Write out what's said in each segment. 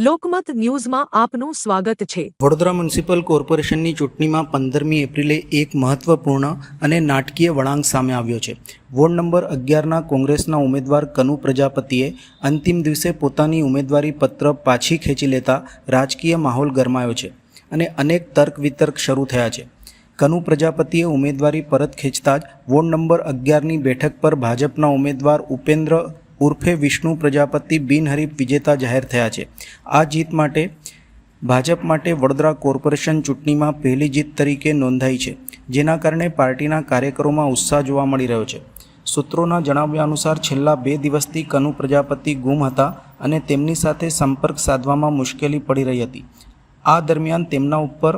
લોકમત ન્યૂઝમાં આપનું સ્વાગત છે। વડોદરા મ્યુનિસિપલ કોર્પોરેશનની ચૂંટણીમાં 15મી એપ્રિલે એક મહત્વપૂર્ણ અને નાટકીય વળાંક સામે આવ્યો છે। વોર્ડ નંબર 11ના કોંગ્રેસના ઉમેદવાર કનુ પ્રજાપતિએ અંતિમ દિવસે પોતાની ઉમેદવારી પત્ર પાછી ખેંચી લેતા રાજકીય માહોલ ગરમાયો છે અને અનેક તર્ક વિતર્ક શરૂ થયા છે। કનુ પ્રજાપતિએ ઉમેદવારી પરત ખેંચતા જ વોર્ડ નંબર 11ની બેઠક પર ભાજપના ઉમેદવાર ઉપેન્દ્ર ઉર્ફે વિષ્ણુ પ્રજાપતિ બિનહરીફ વિજેતા જાહેર થયા છે। આ જીત માટે ભાજપ માટે વડોદરા કોર્પોરેશન ચૂંટણીમાં પહેલી જીત તરીકે નોંધાઈ છે, જેના કારણે પાર્ટીના કાર્યકરોમાં ઉત્સાહ જોવા મળી રહ્યો છે। સૂત્રોના જણાવ્યા અનુસાર છેલ્લા 2 દિવસથી કનુ પ્રજાપતિ ગુમ હતા અને તેમની સાથે સંપર્ક સાધવામાં મુશ્કેલી પડી રહી હતી। આ દરમિયાન તેમના ઉપર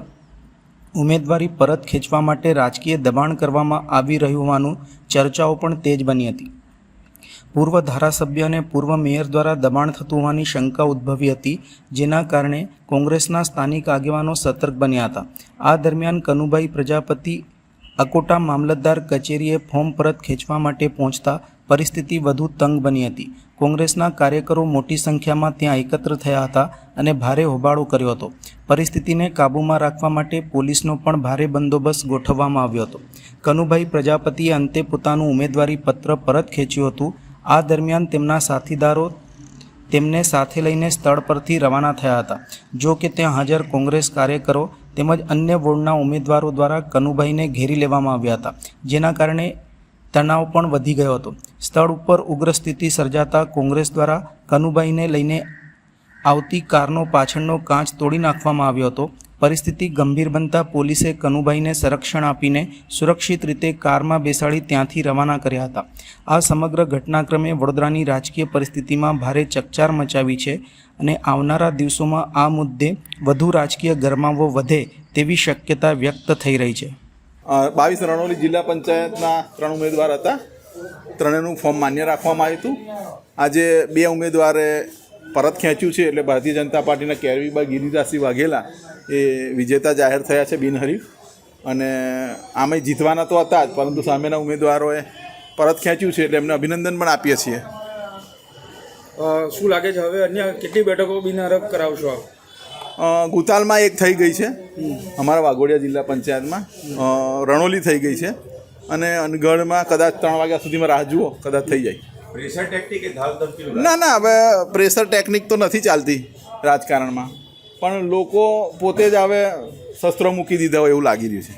ઉમેદવારી પરત ખેંચવા માટે રાજકીય દબાણ કરવામાં આવી રહ્યું હોવાનું ચર્ચાઓ પણ તેજ બની હતી। પૂર્વ ધારાસભ્ય અને પૂર્વ મેયર દ્વારા દબાણ થતું હોવાની શંકા ઉદ્ભવી હતી, જેના કારણે કોંગ્રેસના સ્થાનિક આગેવાનો સતર્ક બન્યા હતા। આ દરમિયાન કનુભાઈ પ્રજાપતિ અકોટા મામલતદાર કચેરીએ ફોર્મ પરત ખેંચવા માટે પહોંચતા પરિસ્થિતિ વધુ તંગ બની હતી। કોંગ્રેસના કાર્યકરો મોટી સંખ્યામાં ત્યાં એકત્ર થયા હતા અને ભારે હોબાળો કર્યો હતો। પરિસ્થિતિને કાબૂમાં રાખવા માટે પોલીસનો પણ ભારે બંદોબસ્ત ગોઠવવામાં આવ્યો હતો। કનુભાઈ પ્રજાપતિએ અંતે પોતાનું ઉમેદવારી પત્ર પરત ખેંચ્યું હતું। આ દરમિયાન તેમના સાથીદારો તેમને સાથે લઈને સ્થળ પરથી રવાના થયા હતા। જો કે ત્યાં હાજર કોંગ્રેસ કાર્યકરો તેમજ અન્ય વોર્ડના ઉમેદવારો દ્વારા કનુભાઈને ઘેરી લેવામાં આવ્યા હતા, જેના કારણે તણાવ પણ વધી ગયો હતો। સ્થળ ઉપર ઉગ્ર સ્થિતિ સર્જાતા કોંગ્રેસ દ્વારા કનુભાઈને લઈને આવતી કારનો પાછળનો કાચ તોડી નાખવામાં આવ્યો હતો। પરિસ્થિતિ ગંભીર બનતા પોલીસે કનુભાઈને સંરક્ષણ આપીને સુરક્ષિત રીતે કારમાં બેસાડી ત્યાંથી રવાના કર્યા હતા। આ સમગ્ર ઘટનાક્રમે વડોદરાની રાજકીય પરિસ્થિતિમાં ભારે ચકચાર મચાવી છે અને આવનારા દિવસોમાં આ મુદ્દે વધુ રાજકીય ગરમાવો વધે તેવી શક્યતા વ્યક્ત થઈ રહી છે। 22 રણોલી જિલ્લા પંચાયતના 3 ઉમેદવાર હતા। ત્રણેયનું ફોર્મ માન્ય રાખવામાં આવ્યું હતું। આજે 2 ઉમેદવારે પરત ખેંચ્યું છે, એટલે ભારતીય જનતા પાર્ટીના કેરવીબા ગિરિરાજસિંહ વાઘેલા એ વિજેતા જાહેર થયા છે બિનહરીફ, અને આમે જીતવાના તો હતા જ, પરંતુ સામેના ઉમેદવારોએ પરત ખેંચ્યું છે એટલે એમને અભિનંદન પણ આપીએ છીએ। શું લાગે છે હવે અન્ય કેટલી બેઠકો બિનહરીફ કરાવશો આપ? ગુતાલમાં એક થઈ ગઈ છે, અમારા વાઘોડિયા જિલ્લા પંચાયતમાં રણોલી થઈ ગઈ છે, અને અનગઢમાં કદાચ 3 વાગ્યા સુધીમાં રાહ જુઓ, કદાચ થઈ જાય। પ્રેશર ટેકનિક કે ધાલ ધમકી? ના, હવે પ્રેશર ટેકનિક તો નથી ચાલતી રાજકારણમાં, પણ લોકો પોતે જ હવે શસ્ત્રો મૂકી દીધા હોય એવું લાગી રહ્યું છે।